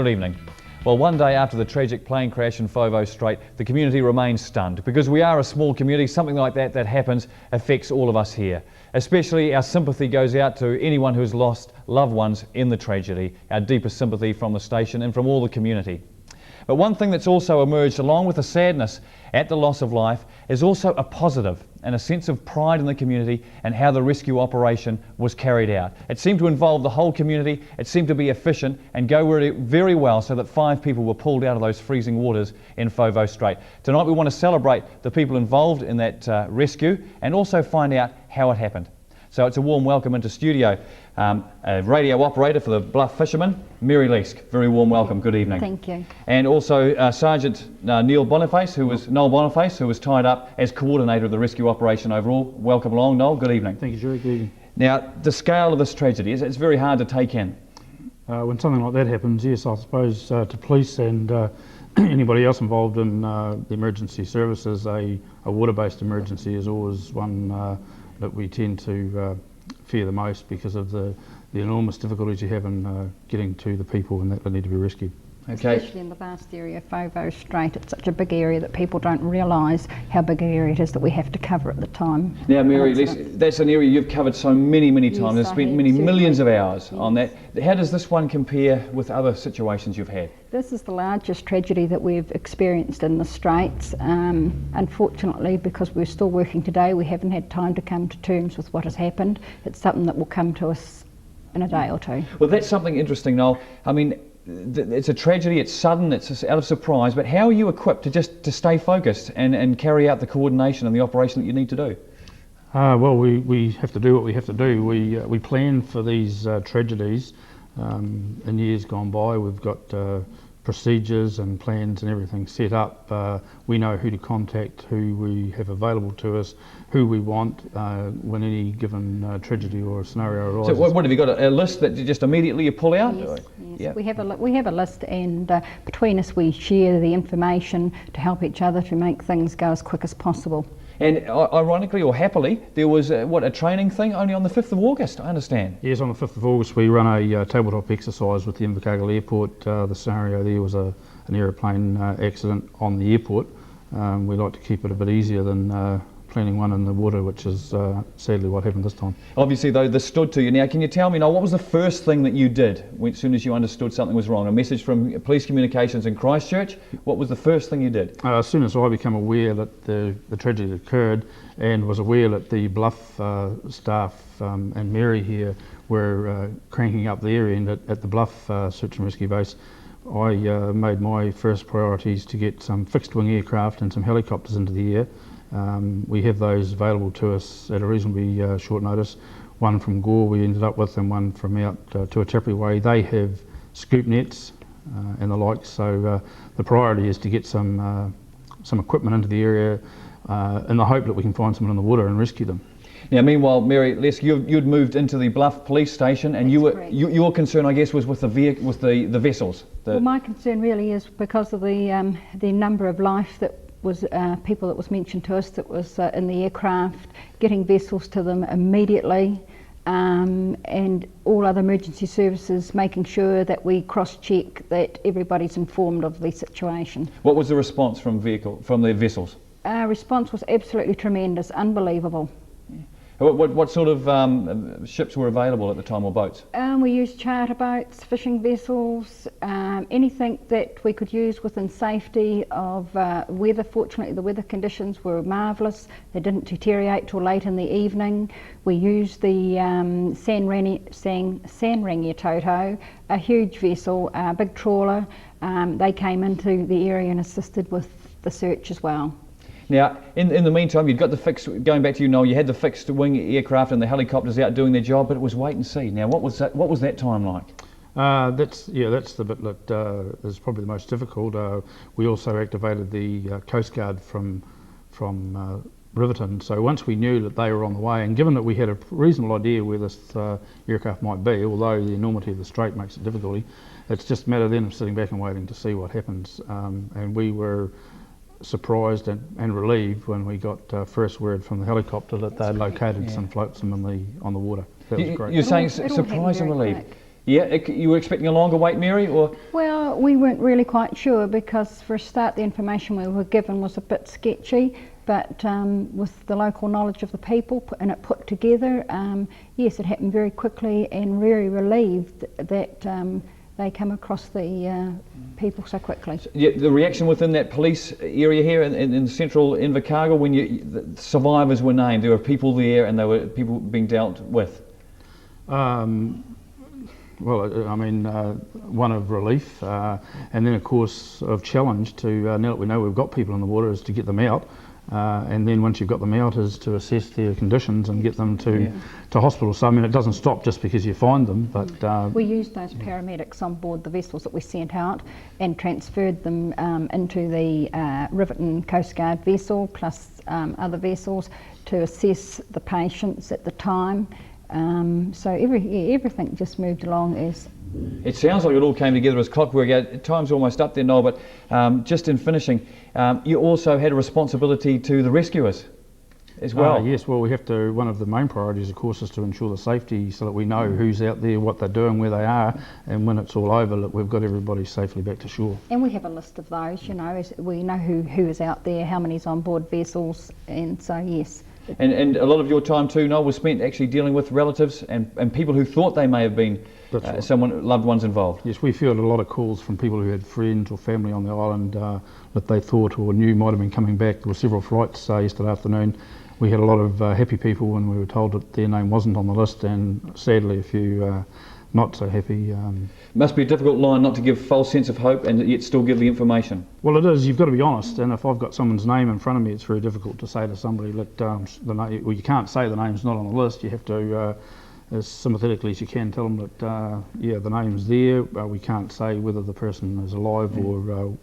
Good evening. Well, one day after the tragic plane crash in Foveaux Strait, the community remains stunned. Because we are a small community, something like that happens affects all of us here. Especially our sympathy goes out to anyone who's lost loved ones in the tragedy. Our deepest sympathy from the station and from all the community. But one thing that's also emerged along with the sadness at the loss of life is also a positive and a sense of pride in the community and how the rescue operation was carried out. It seemed to involve the whole community, it seemed to be efficient and go very well, so that 5 people were pulled out of those freezing waters in Foveaux Strait. Tonight we want to celebrate the people involved in that rescue and also find out how it happened. So it's a warm welcome into studio. A radio operator for the Bluff Fishermen, Mary Leask. Very warm welcome, good evening. Thank you. And also Sergeant Noel Boniface, who was tied up as coordinator of the rescue operation overall. Welcome along, Noel, good evening. Thank you, Jerry, good evening. Now, the scale of this tragedy, it's very hard to take in. When something like that happens, yes, I suppose to police and anybody else involved in the emergency services, a water-based emergency is always one that we tend to fear the most because of the enormous difficulties you have in getting to the people and that need to be rescued. Okay. Especially in the vast area of Foveaux Strait, it's such a big area that people don't realise how big an area it is that we have to cover at the time. Now, Mary, that's an area you've covered so many times. You've spent many millions of hours on that. How does this one compare with other situations you've had? This is the largest tragedy that we've experienced in the Straits. Unfortunately, because we're still working today, we haven't had time to come to terms with what has happened. It's something that will come to us in a day or two. Well, that's something interesting, Noel. I mean, it's a tragedy, it's sudden, it's out of surprise, but how are you equipped to stay focused and carry out the coordination and the operation that you need to do? Well, we have to do what we have to do. We plan for these tragedies in years gone by. We've got procedures and plans and everything set up. We know who to contact, who we have available to us, who we want when any given tragedy or scenario arises. So what have you got, a list that you just immediately you pull out? Yes, yeah. We have a list, and between us we share the information to help each other to make things go as quick as possible. And ironically or happily, there was a training thing only on the 5th of August, I understand. Yes, on the 5th of August we run a tabletop exercise with the Invercargill Airport. The scenario there was an aeroplane accident on the airport. We like to keep it a bit easier than planning one in the water, which is sadly what happened this time. Obviously though, this stood to you. Now can you tell me, now, what was the first thing that you did as soon as you understood something was wrong? A message from police communications in Christchurch? What was the first thing you did? As soon as I became aware that the tragedy occurred and was aware that the Bluff staff and Mary here were cranking up the area end at the Bluff search and rescue base, I made my first priorities to get some fixed wing aircraft and some helicopters into the air. We have those available to us at a reasonably short notice. One from Gore we ended up with, and one from out Tuatapere Way. They have scoop nets and the like, so the priority is to get some equipment into the area in the hope that we can find someone in the water and rescue them. Now, meanwhile, Mary Leask, you'd moved into the Bluff police station, and your concern, I guess, was with the vessels. Well, my concern really is because of the number of life that was people that was mentioned to us that was in the aircraft, getting vessels to them immediately, and all other emergency services making sure that we cross-check that everybody's informed of the situation. What was the response from the vessels? Our response was absolutely tremendous, unbelievable. What sort of ships were available at the time, or boats? We used charter boats, fishing vessels, anything that we could use within safety of weather. Fortunately, the weather conditions were marvellous. They didn't deteriorate till late in the evening. We used the Sanrangia Toto, a huge vessel, a big trawler. They came into the area and assisted with the search as well. Now, in the meantime, you'd got the fixed, going back to you, Noel, you had the fixed wing aircraft and the helicopters out doing their job, but it was wait and see. Now, what was that time like? That's the bit that is probably the most difficult. We also activated the Coast Guard from Riverton, so once we knew that they were on the way, and given that we had a reasonable idea where this aircraft might be, although the enormity of the strait makes it difficult, it's just a matter then of sitting back and waiting to see what happens. And we were surprised and relieved when we got first word from the helicopter that they'd located some flotsam on the water. That was great. You're saying surprised and relieved. Yeah, you were expecting a longer wait, Mary, or? Well, we weren't really quite sure because for a start the information we were given was a bit sketchy, but with the local knowledge of the people and it put together, yes, it happened very quickly, and very relieved that they come across the people so quickly. Yeah, the reaction within that police area here in central Invercargill when the survivors were named, there were people there and there were people being dealt with. Well, I mean, one of relief, and then of course of challenge to, now that we know we've got people in the water, is to get them out. And then once you've got them out is to assess their conditions and get them to hospital. So I mean, it doesn't stop just because you find them, but... we used those paramedics on board the vessels that we sent out and transferred them into the Riverton Coast Guard vessel plus other vessels to assess the patients at the time. So everything just moved along as... It sounds like it all came together as clockwork. Time's almost up there, Noel, but just in finishing, you also had a responsibility to the rescuers as well. Yes, well, we have to, one of the main priorities, of course, is to ensure the safety so that we know who's out there, what they're doing, where they are, and when it's all over, look, we've got everybody safely back to shore. And we have a list of those, you know, we know who is out there, how many's on board vessels, and so yes. And a lot of your time too, Noel, was spent actually dealing with relatives and people who thought they may have been right. loved ones involved. Yes, we fielded a lot of calls from people who had friends or family on the island that they thought or knew might have been coming back. There were several flights yesterday afternoon. We had a lot of happy people when we were told that their name wasn't on the list, and sadly a few not so happy. Must be a difficult line not to give false sense of hope and yet still give the information. Well, it is. You've got to be honest, and if I've got someone's name in front of me, it's very difficult to say to somebody that well, you can't say the name's not on the list. You have to, as sympathetically as you can, tell them that yeah, the name's there. We can't say whether the person is alive or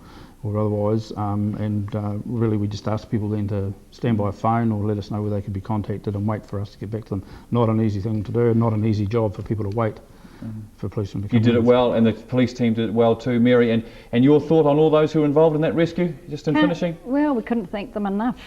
otherwise, and really we just ask people then to stand by a phone or let us know where they could be contacted and wait for us to get back to them. Not an easy thing to do, not an easy job for people to wait. For policemen to come. You did it well, and the police team did it well too, Mary. And your thought on all those who were involved in that rescue, just in finishing? Well, we couldn't thank them enough,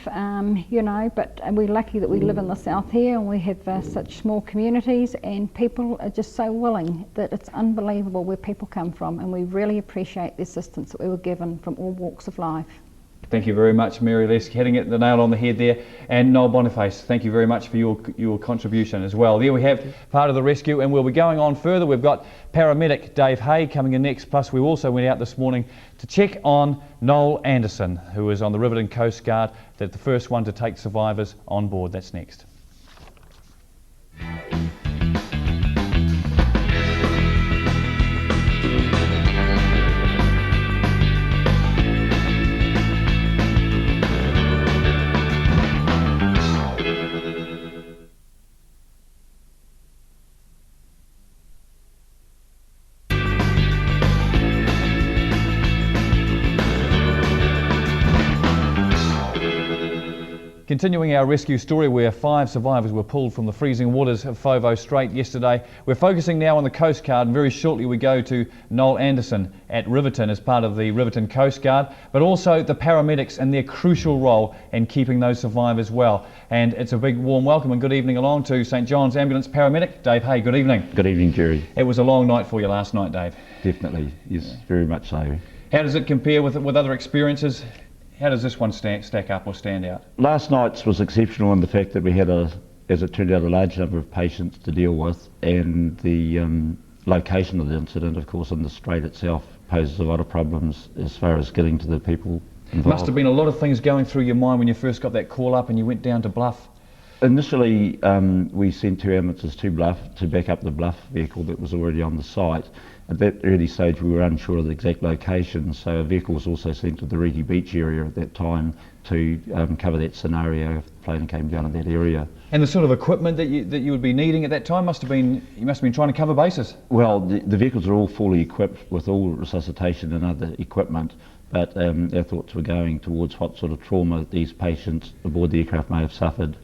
you know, but we're lucky that we live in the south here and we have such small communities, and people are just so willing that it's unbelievable where people come from, and we really appreciate the assistance that we were given from all walks of life. Thank you very much, Mary Lesk, hitting it the nail on the head there. And Noel Boniface, thank you very much for your contribution as well. There we have part of the rescue, and we'll be going on further. We've got paramedic Dave Hay coming in next, plus we also went out this morning to check on Noel Anderson, who is on the Riverton Coast Guard, the first one to take survivors on board. That's next. Continuing our rescue story, where 5 survivors were pulled from the freezing waters of Foveaux Strait yesterday, we're focusing now on the Coast Guard, and very shortly we go to Noel Anderson at Riverton as part of the Riverton Coast Guard, but also the paramedics and their crucial role in keeping those survivors well. And it's a big warm welcome and good evening along to St John's Ambulance paramedic Dave Hay. Good evening. Good evening, Jerry. It was a long night for you last night, Dave. Definitely, yes, very much so. How does it compare with other experiences? How does this one stack up or stand out? Last night's was exceptional in the fact that we had, as it turned out, a large number of patients to deal with, and the location of the incident, of course, in the strait itself poses a lot of problems as far as getting to the people involved. Must have been a lot of things going through your mind when you first got that call up and you went down to Bluff. Initially, we sent 2 ambulances to Bluff to back up the Bluff vehicle that was already on the site. At that early stage, we were unsure of the exact location, so a vehicle was also sent to the Reedy Beach area at that time to cover that scenario if the plane came down in that area. And the sort of equipment that you would be needing at that time you must have been trying to cover bases. Well, the vehicles are all fully equipped with all resuscitation and other equipment, but our thoughts were going towards what sort of trauma these patients aboard the aircraft may have suffered.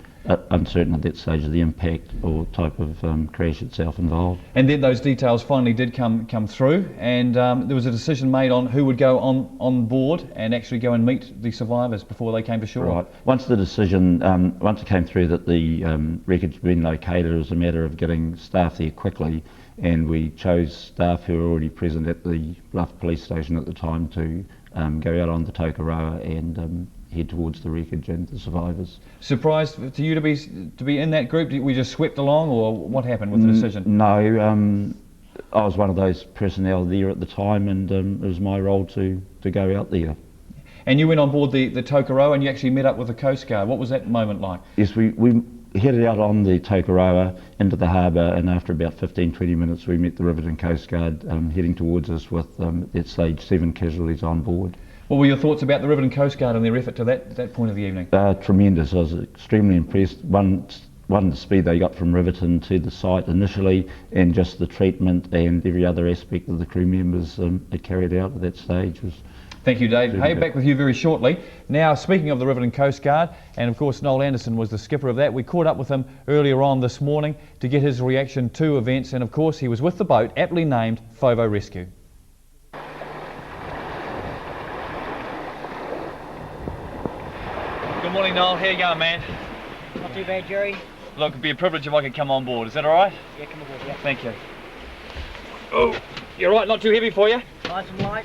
uncertain at that stage of the impact or type of crash itself involved. And then those details finally did come through, and there was a decision made on who would go on board and actually go and meet the survivors before they came to shore. Right. Once the decision, once it came through that the wreckage had been located, it was a matter of getting staff there quickly, and we chose staff who were already present at the Bluff police station at the time to go out on the Tokoroa and head towards the wreckage and the survivors. Surprised to you to be in that group? Did we just swept along, or what happened with the decision? No, I was one of those personnel there at the time, and it was my role to go out there. And you went on board the Tokoroa and you actually met up with the Coast Guard. What was that moment like? Yes, we headed out on the Tokoroa into the harbour, and after about 15-20 minutes we met the Riverton Coast Guard heading towards us with at that stage 7 casualties on board. What were your thoughts about the Riverton Coast Guard and their effort to that point of the evening? Tremendous. I was extremely impressed. One, the speed they got from Riverton to the site initially, and just the treatment and every other aspect that the crew members had carried out at that stage was. Thank you, Dave. Hey, back with you very shortly. Now, speaking of the Riverton Coast Guard, and of course Noel Anderson was the skipper of that, we caught up with him earlier on this morning to get his reaction to events, and of course he was with the boat aptly named Foveaux Rescue. Good morning, Noel. How you going, man? Not too bad, Jerry. Look, it'd be a privilege if I could come on board. Is that all right? Yeah, come aboard, yeah. Thank you. Oh, you're right. Not too heavy for you? Nice and light.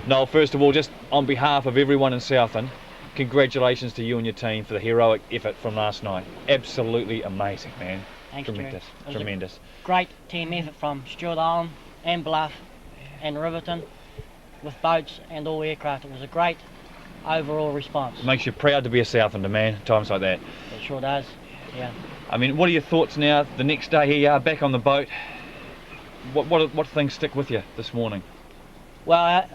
Noel, first of all, just on behalf of everyone in Southend, congratulations to you and your team for the heroic effort from last night. Absolutely amazing, man. Thanks, Tremendous, Jerry. tremendous. Great team effort from Stewart Island and Bluff and Riverton with boats and all aircraft. It was a great overall response. It makes you proud to be a Southender, man, times like that. It sure does, yeah. I mean, what are your thoughts now? The next day here you are back on the boat. What things stick with you this morning? Well,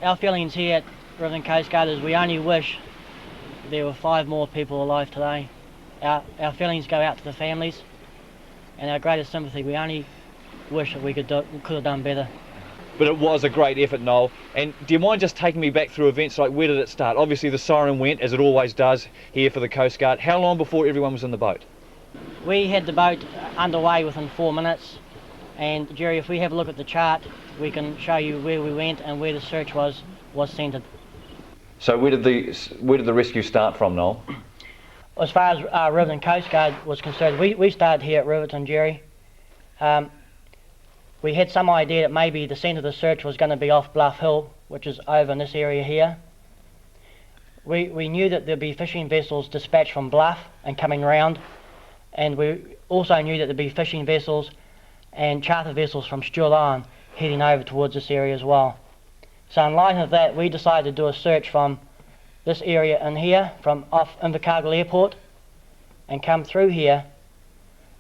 our feelings here at Riverton Coast Guard is we only wish there were 5 more people alive today. Our feelings go out to the families, and our greatest sympathy. We only wish that we could have done better. But it was a great effort, Noel. And do you mind just taking me back through events, like where did it start? Obviously the siren went, as it always does here for the Coast Guard. How long before everyone was in the boat? We had the boat underway within 4 minutes, and Jerry, if we have a look at the chart, we can show you where we went and where the search was centred. So where did the rescue start from, Noel? As far as Riverton Coast Guard was concerned, we started here at Riverton, Jerry. We had some idea that maybe the centre of the search was going to be off Bluff Hill, which is over in this area here. We knew that there'd be fishing vessels dispatched from Bluff and coming round, and we also knew that there'd be fishing vessels and charter vessels from Stewart Island heading over towards this area as well. So in light of that, we decided to do a search from this area in here, from off Invercargill Airport, and come through here,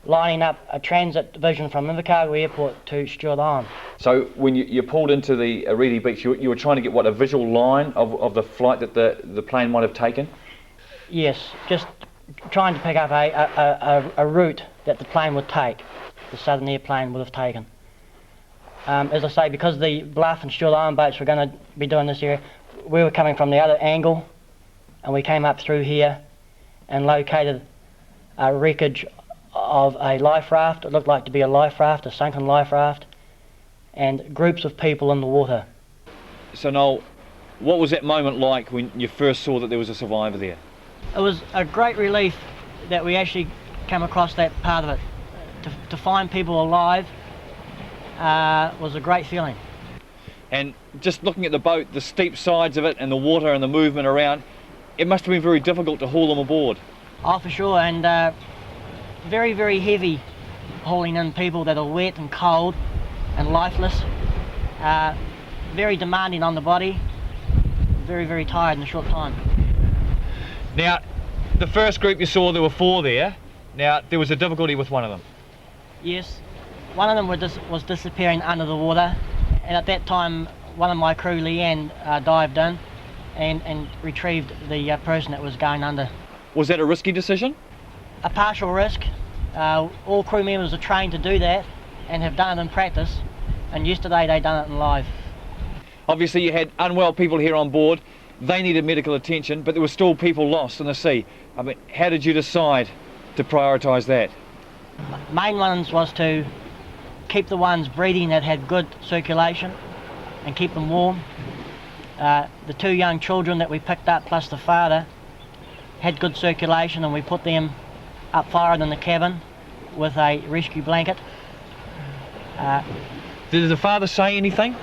lining up a transit division from Invercargill Airport to Stewart Island. So when you pulled into the Reedy Beach, you were trying to get what, a visual line of the flight that the plane might have taken? Yes, just trying to pick up a route that the plane would take, the Southern Airplane would have taken. As I say, because the Bluff and Stewart Island boats were going to be doing this area, we were coming from the other angle, and we came up through here and located a wreckage of a life raft. It looked like to be a life raft, a sunken life raft, and groups of people in the water. So Noel, what was that moment like when you first saw that there was a survivor there? It was a great relief that we actually came across that part of it. To find people alive was a great feeling. And just looking at the boat, the steep sides of it and the water and the movement around, it must have been very difficult to haul them aboard. Oh, for sure, and very, very heavy hauling in people that are wet and cold and lifeless. Very demanding on the body, very, very tired in a short time. Now, the first group you saw, there were 4 there. Now, there was a difficulty with one of them. Yes, one of them was disappearing under the water, and at that time one of my crew, Leanne, dived in and retrieved the person that was going under. Was that a risky decision? A partial risk. All crew members are trained to do that and have done it in practice, and yesterday they done it in live. Obviously you had unwell people here on board. they needed medical attention, but there were still people lost in the sea. I mean, how did you decide to prioritise that? Main ones was to keep the ones breeding that had good circulation and keep them warm. The 2 young children that we picked up plus the father had good circulation, and we put them up forward in the cabin with a rescue blanket. Did the father say anything?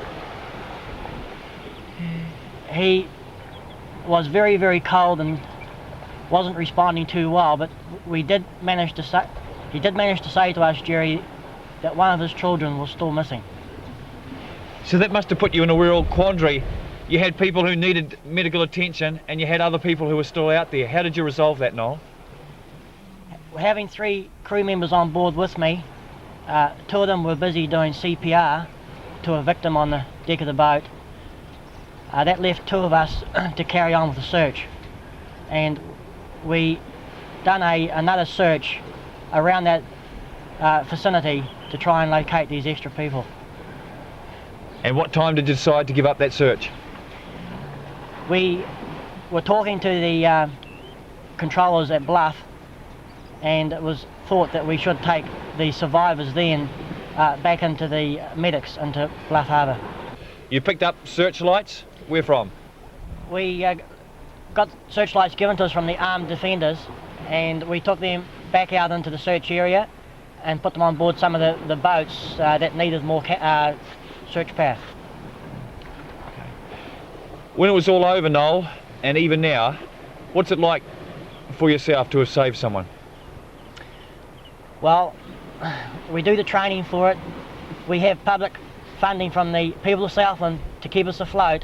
He was very, very cold and wasn't responding too well, but he did manage to say to us, Jerry, that one of his children was still missing. So that must have put you in a real quandary. You had people who needed medical attention and you had other people who were still out there. How did you resolve that, Noel? Having 3 crew members on board with me, 2 of them were busy doing CPR to a victim on the deck of the boat. That left 2 of us to carry on with the search, and we done another search around that vicinity to try and locate these extra people. And what time did you decide to give up that search? We were talking to the controllers at Bluff, and it was thought that we should take the survivors then back into the medics into Bluff Harbour. You picked up searchlights? Where from? We got searchlights given to us from the armed defenders, and we took them back out into the search area and put them on board some of the boats that needed more search power. When it was all over, Noel, and even now, what's it like for yourself to have saved someone? Well, we do the training for it. We have public funding from the people of Southland to keep us afloat,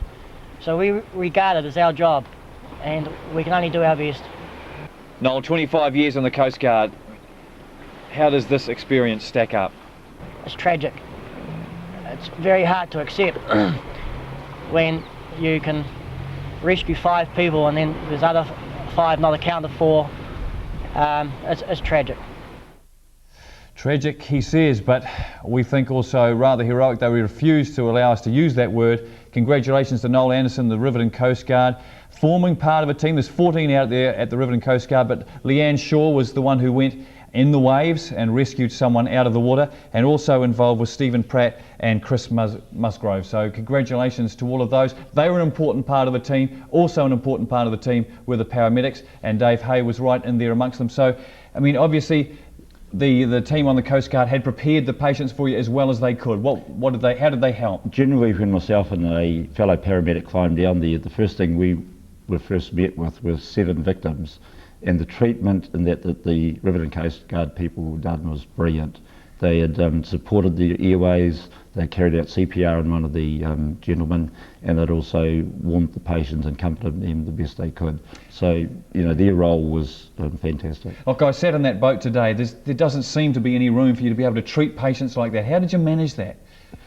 so we regard it as our job, and we can only do our best. Noel, 25 years on the Coast Guard, how does this experience stack up? It's tragic. It's very hard to accept when you can rescue 5 people and then there's other 5 not accounted for. It's tragic. Tragic, he says, but we think also rather heroic, though he refused to allow us to use that word. Congratulations to Noel Anderson, the Riverton Coast Guard, forming part of a team. There's 14 out there at the Riverton Coast Guard, but Leanne Shaw was the one who went in the waves and rescued someone out of the water, and also involved with Stephen Pratt and Chris Musgrove. So congratulations to all of those. They were an important part of the team. Also an important part of the team were the paramedics, and Dave Hay was right in there amongst them. So, I mean, obviously the team on the Coast Guard had prepared the patients for you as well as they could. How did they help? Generally, when myself and a fellow paramedic climbed down there, the first thing we were first met with was 7 victims. And the treatment in that the Riverton Coast Guard people had done was brilliant. They had supported the airways, they carried out CPR on one of the gentlemen, and they'd also warmed the patients and comforted them the best they could. So, you know, their role was fantastic. Look, I sat on that boat today. There doesn't seem to be any room for you to be able to treat patients like that. How did you manage that?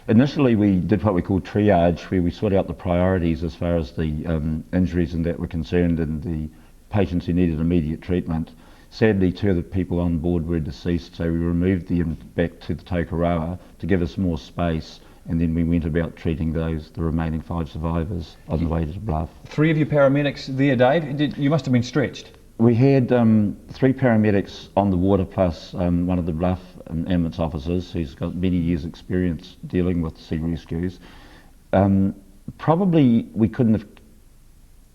Initially, we did what we call triage, where we sort out the priorities as far as the injuries and that were concerned and the patients who needed immediate treatment. Sadly, 2 of the people on board were deceased, so we removed them back to the Tokoroa to give us more space, and then we went about treating the remaining 5 survivors on the way to the Bluff. 3 of your paramedics there, Dave. You must have been stretched. We had 3 paramedics on the water, plus one of the Bluff ambulance officers who's got many years' experience dealing with sea rescues. Probably we couldn't have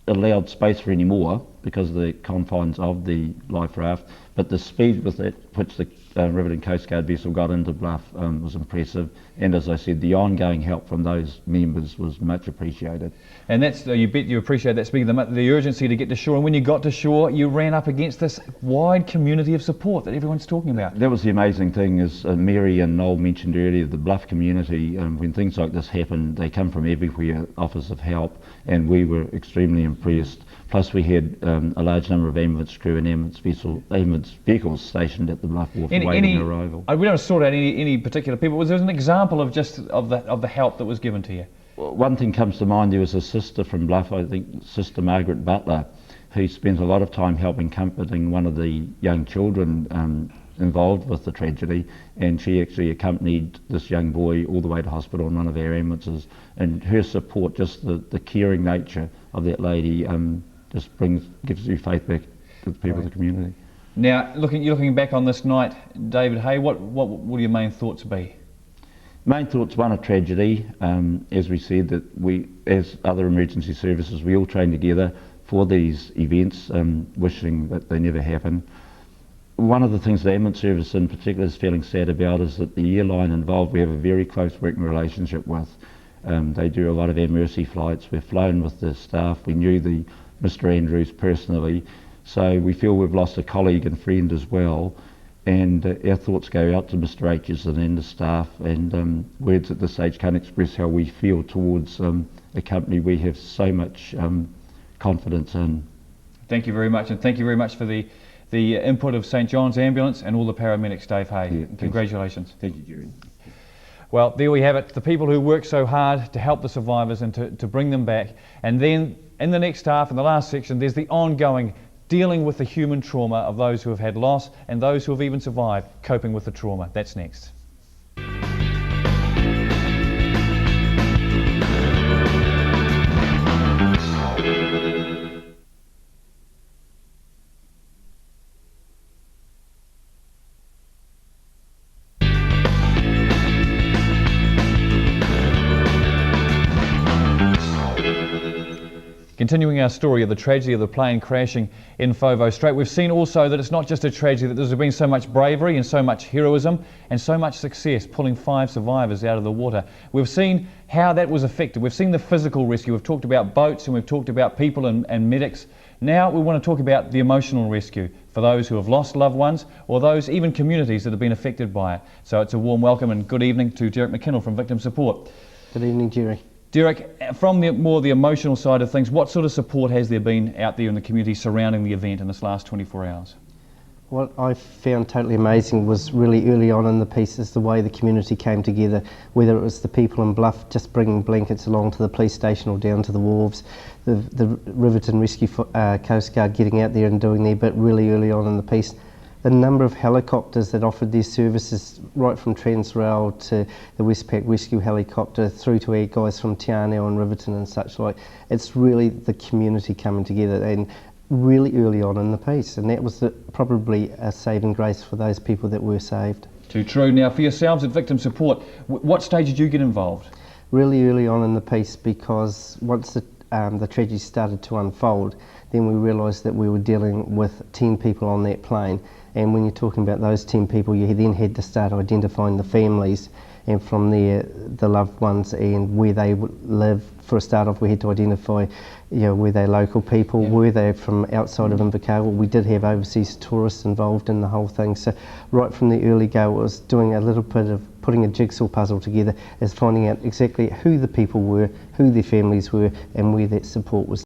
allowed space for any more because of the confines of the life raft, but the speed with which the Riverton Coast Guard vessel got into Bluff was impressive, and as I said, the ongoing help from those members was much appreciated. And that's, you bet you appreciate that, speaking of the urgency to get to shore, and when you got to shore you ran up against this wide community of support that everyone's talking about. That was the amazing thing, as Mary and Noel mentioned earlier, the Bluff community, when things like this happen, they come from everywhere, offers of help, and we were extremely impressed. Plus we had a large number of ambulance crew and ambulance vehicles stationed at the Bluff Wharf awaiting arrival. We don't sort out any particular people. Was there an example of just of the help that was given to you? Well, one thing comes to mind. There was a sister from Bluff, I think Sister Margaret Butler, who spent a lot of time helping comforting one of the young children involved with the tragedy, and she actually accompanied this young boy all the way to hospital in one of our ambulances. And her support, just the caring nature of that lady, just gives you faith back to the people of the community. Now, looking back on this night, David Hay, what will your main thoughts be? Main thoughts, one, a tragedy. As we said, that we, as other emergency services, we all train together for these events, wishing that they never happen. One of the things the ambulance service in particular is feeling sad about is that the airline involved we have a very close working relationship with. They do a lot of our mercy flights. We've flown with the staff. We knew Mr. Andrews personally, so we feel we've lost a colleague and friend as well. And our thoughts go out to Mr. Aitchison and the staff, and words at this stage can't express how we feel towards a company we have so much confidence in. Thank you very much, and thank you very much for the input of St John's Ambulance and all the paramedics, Dave Hay. Yeah, congratulations. Thank you, Jerry. Well, there we have it, the people who work so hard to help the survivors and to bring them back. And then in the next half, in the last section, there's the ongoing dealing with the human trauma of those who have had loss and those who have even survived, coping with the trauma. That's next. Continuing our story of the tragedy of the plane crashing in Foveaux Strait, we've seen also that it's not just a tragedy, that there's been so much bravery and so much heroism and so much success pulling 5 survivors out of the water. We've seen how that was affected. We've seen the physical rescue. We've talked about boats and we've talked about people and medics. Now we want to talk about the emotional rescue for those who have lost loved ones or those, even communities, that have been affected by it. So it's a warm welcome and good evening to Derek McKinnell from Victim Support. Good evening, Jerry. Derek, from the emotional side of things, what sort of support has there been out there in the community surrounding the event in this last 24 hours? What I found totally amazing was really early on in the piece is the way the community came together, whether it was the people in Bluff just bringing blankets along to the police station or down to the wharves, the Riverton Rescue Coast Guard getting out there and doing their bit really early on in the piece. The number of helicopters that offered their services, right from Transrail to the Westpac Rescue Helicopter through to our guys from Te Anau and Riverton and such like, it's really the community coming together and really early on in the piece, and that was probably a saving grace for those people that were saved. Too true. Now for yourselves at Victim Support, what stage did you get involved? Really early on in the piece, because once the tragedy started to unfold, then we realised that we were dealing with 10 people on that plane, and when you're talking about those 10 people, you then had to start identifying the families, and from there the loved ones and where they live. For a start off, we had to identify, were they local people, were they from outside of Invercargill. We did have overseas tourists involved in the whole thing, so right from the early go it was doing a little bit of putting a jigsaw puzzle together, as finding out exactly who the people were, who their families were, and where that support was